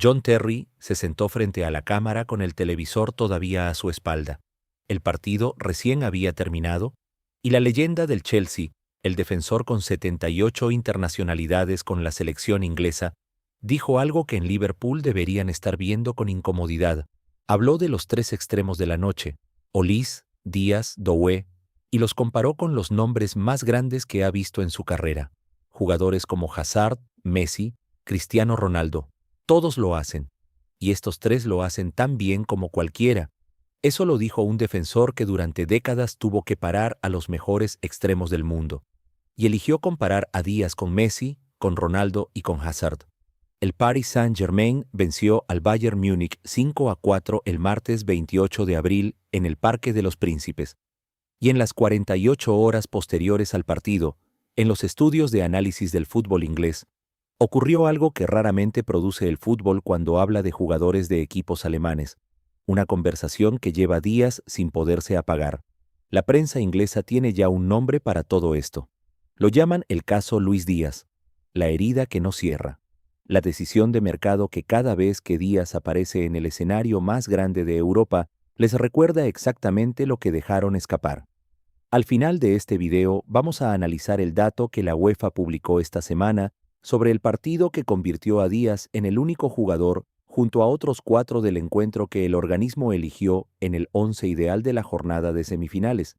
John Terry se sentó frente a la cámara con el televisor todavía a su espalda. El partido recién había terminado y la leyenda del Chelsea, el defensor con 78 internacionalidades con la selección inglesa, dijo algo que en Liverpool deberían estar viendo con incomodidad. Habló de los tres extremos de la noche, Olise, Díaz, Doué, y los comparó con los nombres más grandes que ha visto en su carrera. Jugadores como Hazard, Messi, Cristiano Ronaldo. Todos lo hacen. Y estos tres lo hacen tan bien como cualquiera. Eso lo dijo un defensor que durante décadas tuvo que parar a los mejores extremos del mundo. Y eligió comparar a Díaz con Messi, con Ronaldo y con Hazard. El Paris Saint-Germain venció al Bayern Múnich 5-4 el martes 28 de abril en el Parque de los Príncipes. Y en las 48 horas posteriores al partido, en los estudios de análisis del fútbol inglés, ocurrió algo que raramente produce el fútbol cuando habla de jugadores de equipos alemanes, una conversación que lleva días sin poderse apagar. La prensa inglesa tiene ya un nombre para todo esto. Lo llaman el caso Luis Díaz, la herida que no cierra, la decisión de mercado que cada vez que Díaz aparece en el escenario más grande de Europa, les recuerda exactamente lo que dejaron escapar. Al final de este video vamos a analizar el dato que la UEFA publicó esta semana sobre el partido que convirtió a Díaz en el único jugador, junto a otros 4 del encuentro que el organismo eligió en el 11 ideal de la jornada de semifinales.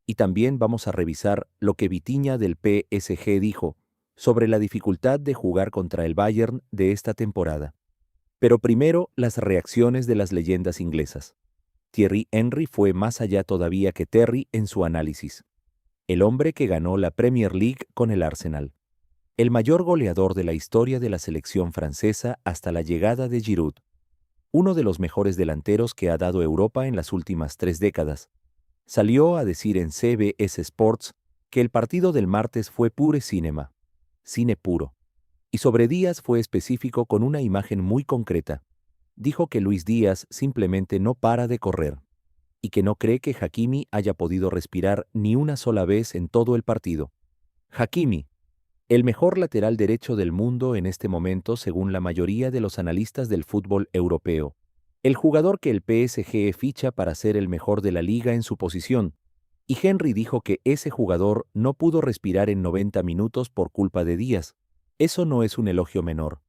Y también vamos a revisar lo que Vitinha del PSG dijo sobre la dificultad de jugar contra el Bayern de esta temporada. Pero primero, las reacciones de las leyendas inglesas. Thierry Henry fue más allá todavía que Terry en su análisis. El hombre que ganó la Premier League con el Arsenal. El mayor goleador de la historia de la selección francesa hasta la llegada de Giroud. Uno de los mejores delanteros que ha dado Europa en las últimas 3 décadas. Salió a decir en CBS Sports que el partido del martes fue pure cinema. Cine puro. Y sobre Díaz fue específico con una imagen muy concreta. Dijo que Luis Díaz simplemente no para de correr. Y que no cree que Hakimi haya podido respirar ni una sola vez en todo el partido. Hakimi, el mejor lateral derecho del mundo en este momento según la mayoría de los analistas del fútbol europeo. El jugador que el PSG ficha para ser el mejor de la liga en su posición. Y Henry dijo que ese jugador no pudo respirar en 90 minutos por culpa de Díaz. Eso no es un elogio menor.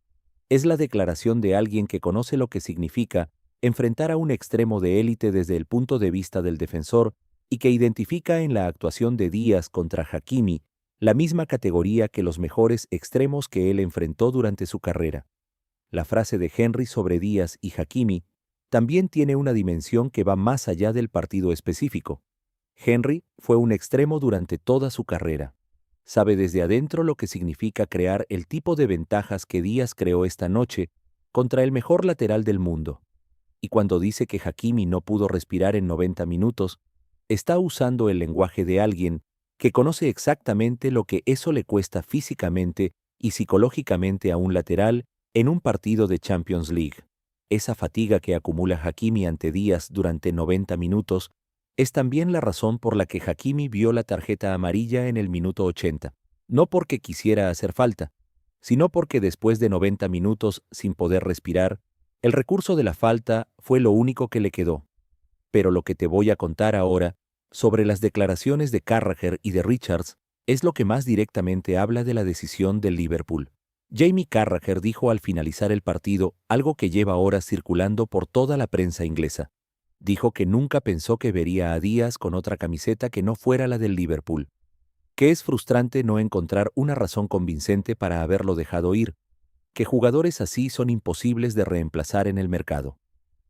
Es la declaración de alguien que conoce lo que significa enfrentar a un extremo de élite desde el punto de vista del defensor y que identifica en la actuación de Díaz contra Hakimi la misma categoría que los mejores extremos que él enfrentó durante su carrera. La frase de Henry sobre Díaz y Hakimi también tiene una dimensión que va más allá del partido específico. Henry fue un extremo durante toda su carrera. Sabe desde adentro lo que significa crear el tipo de ventajas que Díaz creó esta noche contra el mejor lateral del mundo. Y cuando dice que Hakimi no pudo respirar en 90 minutos, está usando el lenguaje de alguien que conoce exactamente lo que eso le cuesta físicamente y psicológicamente a un lateral en un partido de Champions League. Esa fatiga que acumula Hakimi ante Díaz durante 90 minutos es también la razón por la que Hakimi vio la tarjeta amarilla en el minuto 80. No porque quisiera hacer falta, sino porque después de 90 minutos sin poder respirar, el recurso de la falta fue lo único que le quedó. Pero lo que te voy a contar ahora sobre las declaraciones de Carragher y de Richards es lo que más directamente habla de la decisión del Liverpool. Jamie Carragher dijo al finalizar el partido algo que lleva horas circulando por toda la prensa inglesa. Dijo que nunca pensó que vería a Díaz con otra camiseta que no fuera la del Liverpool. Que es frustrante no encontrar una razón convincente para haberlo dejado ir. Que jugadores así son imposibles de reemplazar en el mercado.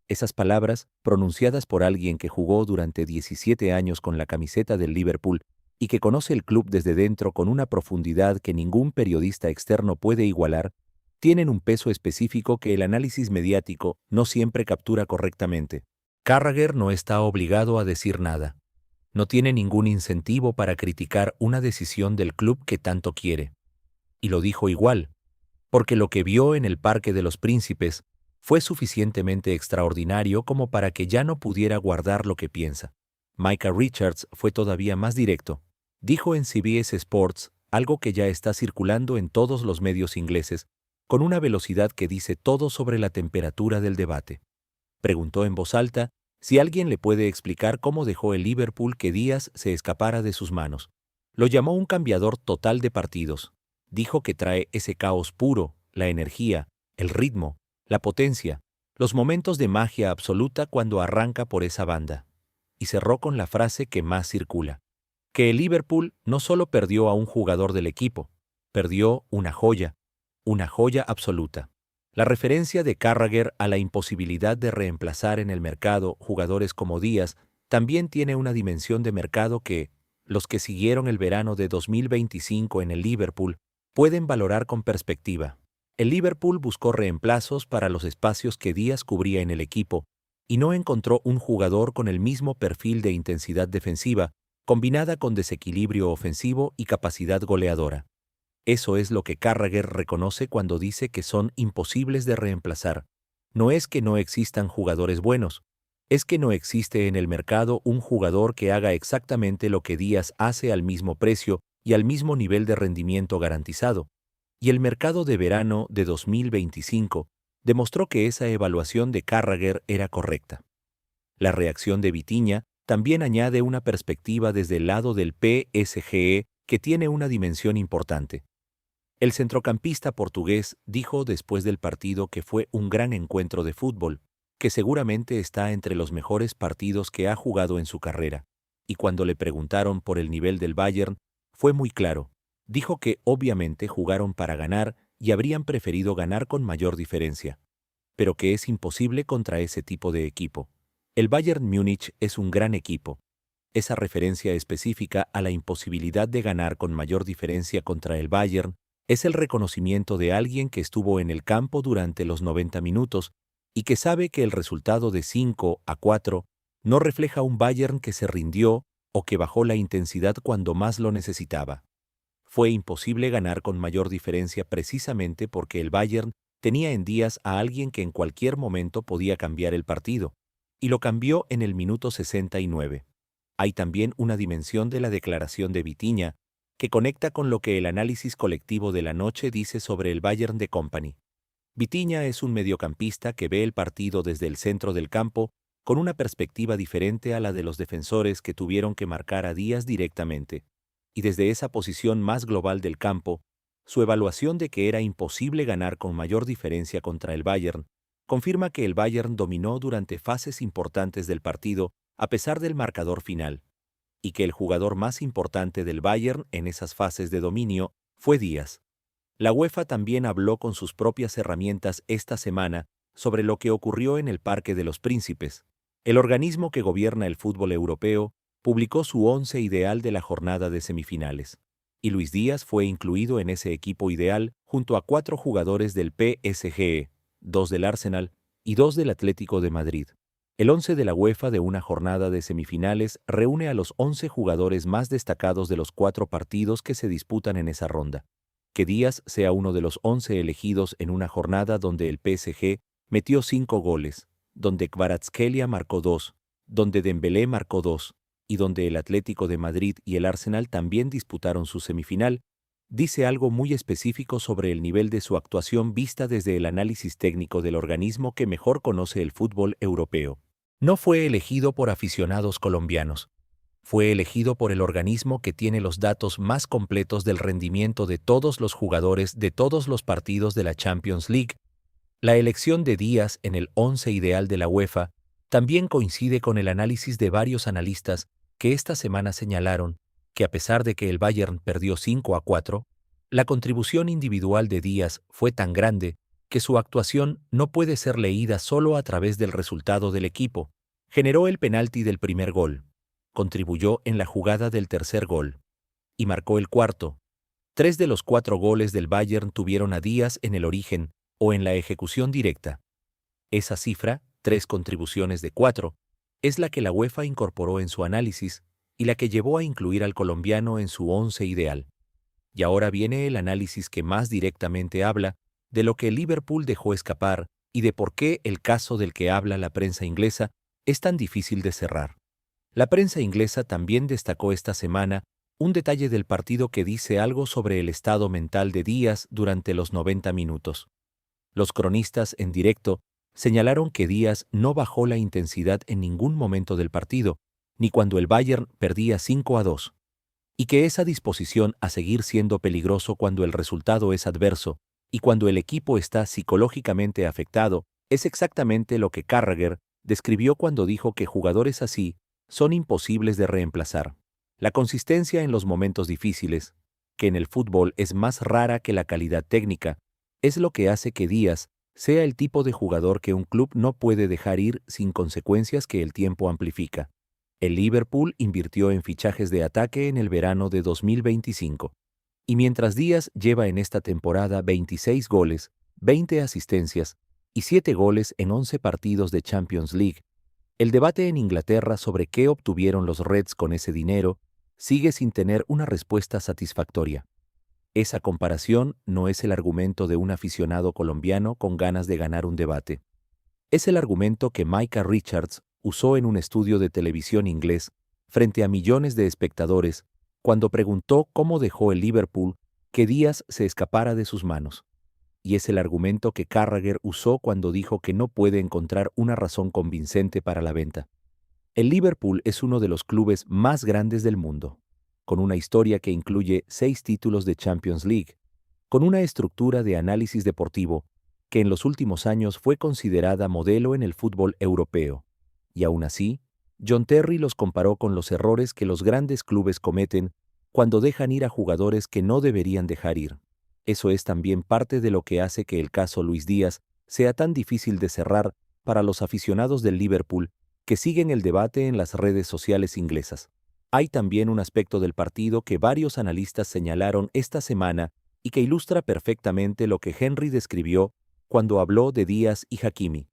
Esas palabras, pronunciadas por alguien que jugó durante 17 años con la camiseta del Liverpool y que conoce el club desde dentro con una profundidad que ningún periodista externo puede igualar, tienen un peso específico que el análisis mediático no siempre captura correctamente. Carragher no está obligado a decir nada. No tiene ningún incentivo para criticar una decisión del club que tanto quiere. Y lo dijo igual, porque lo que vio en el Parque de los Príncipes fue suficientemente extraordinario como para que ya no pudiera guardar lo que piensa. Micah Richards fue todavía más directo. Dijo en CBS Sports algo que ya está circulando en todos los medios ingleses, con una velocidad que dice todo sobre la temperatura del debate. Preguntó en voz alta si alguien le puede explicar cómo dejó el Liverpool que Díaz se escapara de sus manos. Lo llamó un cambiador total de partidos. Dijo que trae ese caos puro, la energía, el ritmo, la potencia, los momentos de magia absoluta cuando arranca por esa banda. Y cerró con la frase que más circula: que el Liverpool no solo perdió a un jugador del equipo, perdió una joya absoluta. La referencia de Carragher a la imposibilidad de reemplazar en el mercado jugadores como Díaz también tiene una dimensión de mercado que los que siguieron el verano de 2025 en el Liverpool pueden valorar con perspectiva. El Liverpool buscó reemplazos para los espacios que Díaz cubría en el equipo y no encontró un jugador con el mismo perfil de intensidad defensiva, combinada con desequilibrio ofensivo y capacidad goleadora. Eso es lo que Carragher reconoce cuando dice que son imposibles de reemplazar. No es que no existan jugadores buenos, es que no existe en el mercado un jugador que haga exactamente lo que Díaz hace al mismo precio y al mismo nivel de rendimiento garantizado. Y el mercado de verano de 2025 demostró que esa evaluación de Carragher era correcta. La reacción de Vitinha también añade una perspectiva desde el lado del PSG que tiene una dimensión importante. El centrocampista portugués dijo después del partido que fue un gran encuentro de fútbol, que seguramente está entre los mejores partidos que ha jugado en su carrera, y cuando le preguntaron por el nivel del Bayern, fue muy claro. Dijo que obviamente jugaron para ganar y habrían preferido ganar con mayor diferencia, pero que es imposible contra ese tipo de equipo. El Bayern Múnich es un gran equipo. Esa referencia específica a la imposibilidad de ganar con mayor diferencia contra el Bayern es el reconocimiento de alguien que estuvo en el campo durante los 90 minutos y que sabe que el resultado de 5-4 no refleja un Bayern que se rindió o que bajó la intensidad cuando más lo necesitaba. Fue imposible ganar con mayor diferencia precisamente porque el Bayern tenía en Díaz a alguien que en cualquier momento podía cambiar el partido, y lo cambió en el minuto 69. Hay también una dimensión de la declaración de Vitinha que conecta con lo que el análisis colectivo de la noche dice sobre el Bayern de Company. Vitinha es un mediocampista que ve el partido desde el centro del campo con una perspectiva diferente a la de los defensores que tuvieron que marcar a Díaz directamente. Y desde esa posición más global del campo, su evaluación de que era imposible ganar con mayor diferencia contra el Bayern confirma que el Bayern dominó durante fases importantes del partido a pesar del marcador final, y que el jugador más importante del Bayern en esas fases de dominio fue Díaz. La UEFA también habló con sus propias herramientas esta semana sobre lo que ocurrió en el Parque de los Príncipes. El organismo que gobierna el fútbol europeo publicó su once ideal de la jornada de semifinales, y Luis Díaz fue incluido en ese equipo ideal junto a 4 jugadores del PSG, 2 del Arsenal y 2 del Atlético de Madrid. El once de la UEFA de una jornada de semifinales reúne a los 11 jugadores más destacados de los 4 partidos que se disputan en esa ronda. Que Díaz sea uno de los 11 elegidos en una jornada donde el PSG metió 5 goles, donde Kvaratskhelia marcó 2, donde Dembélé marcó 2, y donde el Atlético de Madrid y el Arsenal también disputaron su semifinal, dice algo muy específico sobre el nivel de su actuación vista desde el análisis técnico del organismo que mejor conoce el fútbol europeo. No fue elegido por aficionados colombianos. Fue elegido por el organismo que tiene los datos más completos del rendimiento de todos los jugadores de todos los partidos de la Champions League. La elección de Díaz en el once ideal de la UEFA también coincide con el análisis de varios analistas que esta semana señalaron que a pesar de que el Bayern perdió 5-4, la contribución individual de Díaz fue tan grande que su actuación no puede ser leída solo a través del resultado del equipo. Generó el penalti del primer gol, contribuyó en la jugada del tercer gol y marcó el cuarto. 3 de los 4 goles del Bayern tuvieron a Díaz en el origen o en la ejecución directa. Esa cifra, 3 contribuciones de 4, es la que la UEFA incorporó en su análisis y la que llevó a incluir al colombiano en su once ideal. Y ahora viene el análisis que más directamente habla de lo que el Liverpool dejó escapar y de por qué el caso del que habla la prensa inglesa es tan difícil de cerrar. La prensa inglesa también destacó esta semana un detalle del partido que dice algo sobre el estado mental de Díaz durante los 90 minutos. Los cronistas en directo señalaron que Díaz no bajó la intensidad en ningún momento del partido, ni cuando el Bayern perdía 5-2, y que esa disposición a seguir siendo peligroso cuando el resultado es adverso y cuando el equipo está psicológicamente afectado es exactamente lo que Carragher describió cuando dijo que jugadores así son imposibles de reemplazar. La consistencia en los momentos difíciles, que en el fútbol es más rara que la calidad técnica, es lo que hace que Díaz sea el tipo de jugador que un club no puede dejar ir sin consecuencias que el tiempo amplifica. El Liverpool invirtió en fichajes de ataque en el verano de 2025. Y mientras Díaz lleva en esta temporada 26 goles, 20 asistencias y 7 goles en 11 partidos de Champions League, el debate en Inglaterra sobre qué obtuvieron los Reds con ese dinero sigue sin tener una respuesta satisfactoria. Esa comparación no es el argumento de un aficionado colombiano con ganas de ganar un debate. Es el argumento que Micah Richards usó en un estudio de televisión inglés frente a millones de espectadores cuando preguntó cómo dejó el Liverpool que Díaz se escapara de sus manos. Y es el argumento que Carragher usó cuando dijo que no puede encontrar una razón convincente para la venta. El Liverpool es uno de los clubes más grandes del mundo, con una historia que incluye 6 títulos de Champions League, con una estructura de análisis deportivo que en los últimos años fue considerada modelo en el fútbol europeo. Y aún así, John Terry los comparó con los errores que los grandes clubes cometen cuando dejan ir a jugadores que no deberían dejar ir. Eso es también parte de lo que hace que el caso Luis Díaz sea tan difícil de cerrar para los aficionados del Liverpool que siguen el debate en las redes sociales inglesas. Hay también un aspecto del partido que varios analistas señalaron esta semana y que ilustra perfectamente lo que Henry describió cuando habló de Díaz y Hakimi.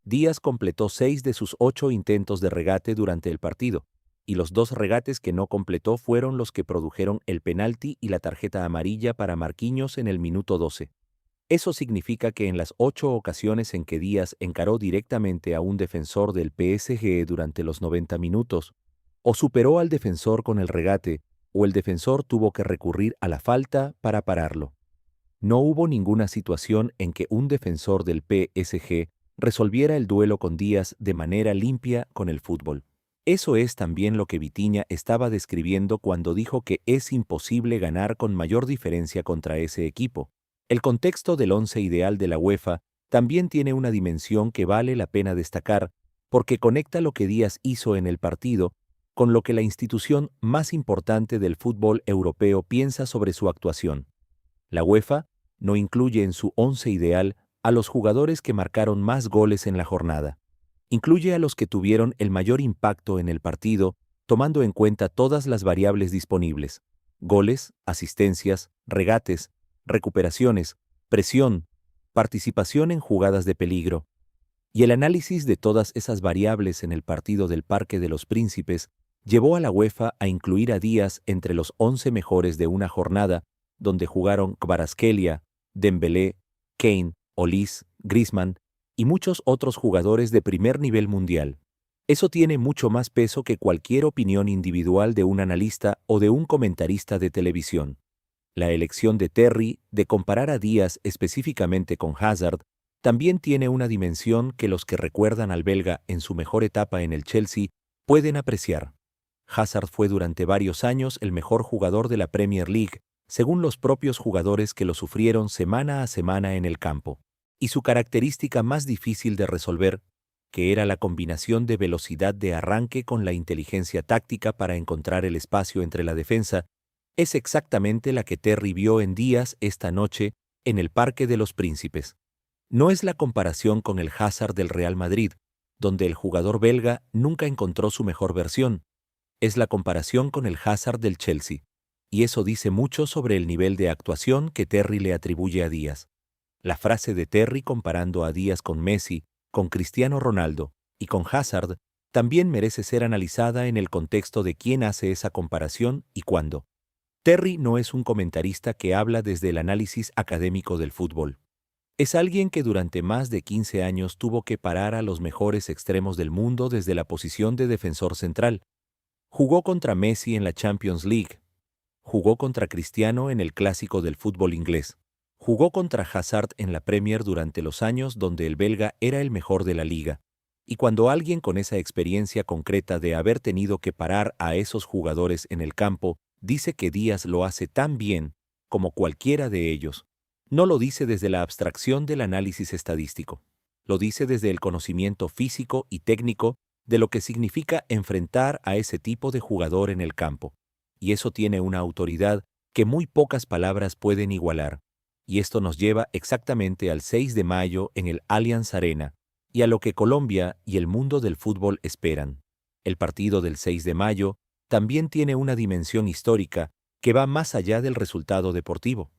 Díaz completó 6 de sus 8 intentos de regate durante el partido, y los 2 regates que no completó fueron los que produjeron el penalti y la tarjeta amarilla para Marquinhos en el minuto 12. Eso significa que en las 8 ocasiones en que Díaz encaró directamente a un defensor del PSG durante los 90 minutos, o superó al defensor con el regate, o el defensor tuvo que recurrir a la falta para pararlo. No hubo ninguna situación en que un defensor del PSG resolviera el duelo con Díaz de manera limpia con el fútbol. Eso es también lo que Vitinha estaba describiendo cuando dijo que es imposible ganar con mayor diferencia contra ese equipo. El contexto del once ideal de la UEFA también tiene una dimensión que vale la pena destacar porque conecta lo que Díaz hizo en el partido con lo que la institución más importante del fútbol europeo piensa sobre su actuación. La UEFA no incluye en su once ideal a los jugadores que marcaron más goles en la jornada. Incluye a los que tuvieron el mayor impacto en el partido, tomando en cuenta todas las variables disponibles: goles, asistencias, regates, recuperaciones, presión, participación en jugadas de peligro. Y el análisis de todas esas variables en el partido del Parque de los Príncipes llevó a la UEFA a incluir a Díaz entre los 11 mejores de una jornada donde jugaron Kvaratskhelia, Dembélé, Kane, Olise, Griezmann y muchos otros jugadores de primer nivel mundial. Eso tiene mucho más peso que cualquier opinión individual de un analista o de un comentarista de televisión. La elección de Terry de comparar a Díaz específicamente con Hazard también tiene una dimensión que los que recuerdan al belga en su mejor etapa en el Chelsea pueden apreciar. Hazard fue durante varios años el mejor jugador de la Premier League, según los propios jugadores que lo sufrieron semana a semana en el campo. Y su característica más difícil de resolver, que era la combinación de velocidad de arranque con la inteligencia táctica para encontrar el espacio entre la defensa, es exactamente la que Terry vio en Díaz esta noche en el Parque de los Príncipes. No es la comparación con el Hazard del Real Madrid, donde el jugador belga nunca encontró su mejor versión. Es la comparación con el Hazard del Chelsea. Y eso dice mucho sobre el nivel de actuación que Terry le atribuye a Díaz. La frase de Terry comparando a Díaz con Messi, con Cristiano Ronaldo y con Hazard también merece ser analizada en el contexto de quién hace esa comparación y cuándo. Terry no es un comentarista que habla desde el análisis académico del fútbol. Es alguien que durante más de 15 años tuvo que parar a los mejores extremos del mundo desde la posición de defensor central. Jugó contra Messi en la Champions League. Jugó contra Cristiano en el clásico del fútbol inglés. Jugó contra Hazard en la Premier durante los años donde el belga era el mejor de la liga, y cuando alguien con esa experiencia concreta de haber tenido que parar a esos jugadores en el campo dice que Díaz lo hace tan bien como cualquiera de ellos, no lo dice desde la abstracción del análisis estadístico, lo dice desde el conocimiento físico y técnico de lo que significa enfrentar a ese tipo de jugador en el campo, y eso tiene una autoridad que muy pocas palabras pueden igualar. Y esto nos lleva exactamente al 6 de mayo en el Allianz Arena, y a lo que Colombia y el mundo del fútbol esperan. El partido del 6 de mayo también tiene una dimensión histórica que va más allá del resultado deportivo.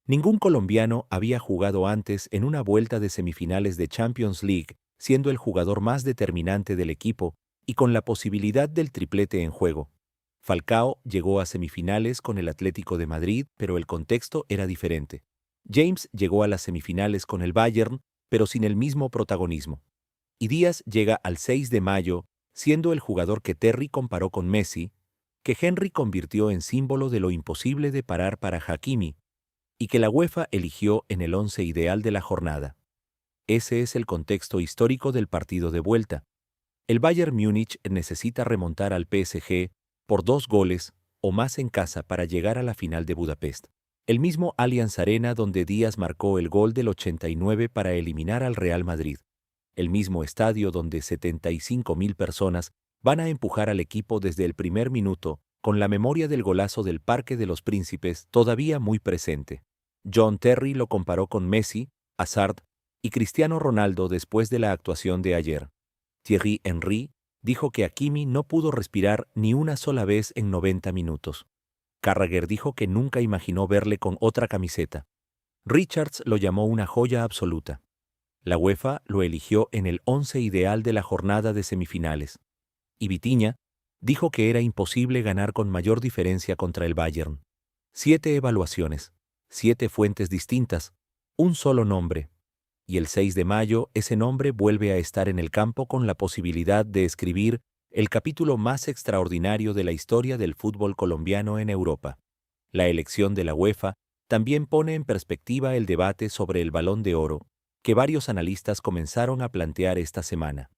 Ningún colombiano había jugado antes en una vuelta de semifinales de Champions League, siendo el jugador más determinante del equipo y con la posibilidad del triplete en juego. Falcao llegó a semifinales con el Atlético de Madrid, pero el contexto era diferente. James llegó a las semifinales con el Bayern, pero sin el mismo protagonismo. Y Díaz llega al 6 de mayo, siendo el jugador que Terry comparó con Messi, que Henry convirtió en símbolo de lo imposible de parar para Hakimi, y que la UEFA eligió en el 11 ideal de la jornada. Ese es el contexto histórico del partido de vuelta. El Bayern Múnich necesita remontar al PSG por 2 goles o más en casa para llegar a la final de Budapest. El mismo Allianz Arena donde Díaz marcó el gol del 89 para eliminar al Real Madrid. El mismo estadio donde 75.000 personas van a empujar al equipo desde el primer minuto, con la memoria del golazo del Parque de los Príncipes todavía muy presente. John Terry lo comparó con Messi, Hazard y Cristiano Ronaldo después de la actuación de ayer. Thierry Henry dijo que Hakimi no pudo respirar ni una sola vez en 90 minutos. Carragher dijo que nunca imaginó verle con otra camiseta. Richards lo llamó una joya absoluta. La UEFA lo eligió en el 11 ideal de la jornada de semifinales. Y Vitinha dijo que era imposible ganar con mayor diferencia contra el Bayern. 7 evaluaciones, 7 fuentes distintas, un solo nombre. Y el 6 de mayo ese nombre vuelve a estar en el campo con la posibilidad de escribir el capítulo más extraordinario de la historia del fútbol colombiano en Europa. La elección de la UEFA también pone en perspectiva el debate sobre el Balón de Oro, que varios analistas comenzaron a plantear esta semana.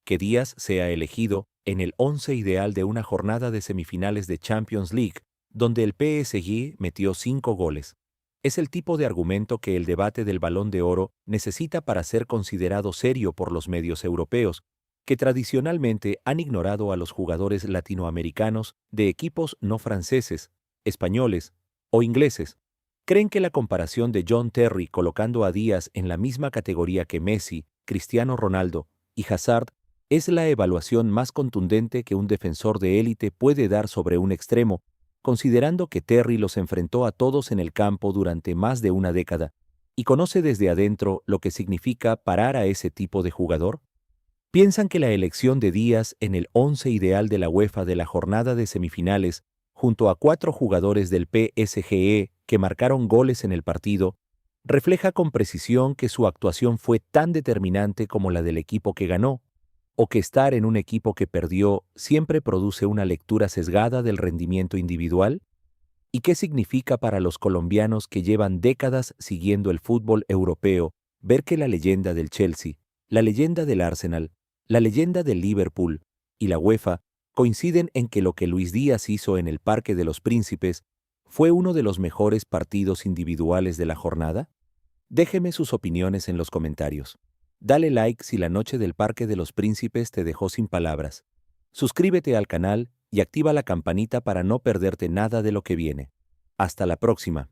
Que Díaz sea elegido en el 11 ideal de una jornada de semifinales de Champions League, donde el PSG metió 5 goles. Es el tipo de argumento que el debate del Balón de Oro necesita para ser considerado serio por los medios europeos, que tradicionalmente han ignorado a los jugadores latinoamericanos de equipos no franceses, españoles o ingleses. Creen que la comparación de John Terry colocando a Díaz en la misma categoría que Messi, Cristiano Ronaldo y Hazard es la evaluación más contundente que un defensor de élite puede dar sobre un extremo, considerando que Terry los enfrentó a todos en el campo durante más de una década y conoce desde adentro lo que significa parar a ese tipo de jugador. ¿Piensan que la elección de Díaz en el 11 ideal de la UEFA de la jornada de semifinales, junto a 4 jugadores del PSG que marcaron goles en el partido, refleja con precisión que su actuación fue tan determinante como la del equipo que ganó, o que estar en un equipo que perdió siempre produce una lectura sesgada del rendimiento individual? ¿Y qué significa para los colombianos que llevan décadas siguiendo el fútbol europeo ver que la leyenda del Chelsea, la leyenda del Arsenal, la leyenda del Liverpool y la UEFA coinciden en que lo que Luis Díaz hizo en el Parque de los Príncipes fue uno de los mejores partidos individuales de la jornada? Déjeme sus opiniones en los comentarios. Dale like si la noche del Parque de los Príncipes te dejó sin palabras. Suscríbete al canal y activa la campanita para no perderte nada de lo que viene. Hasta la próxima.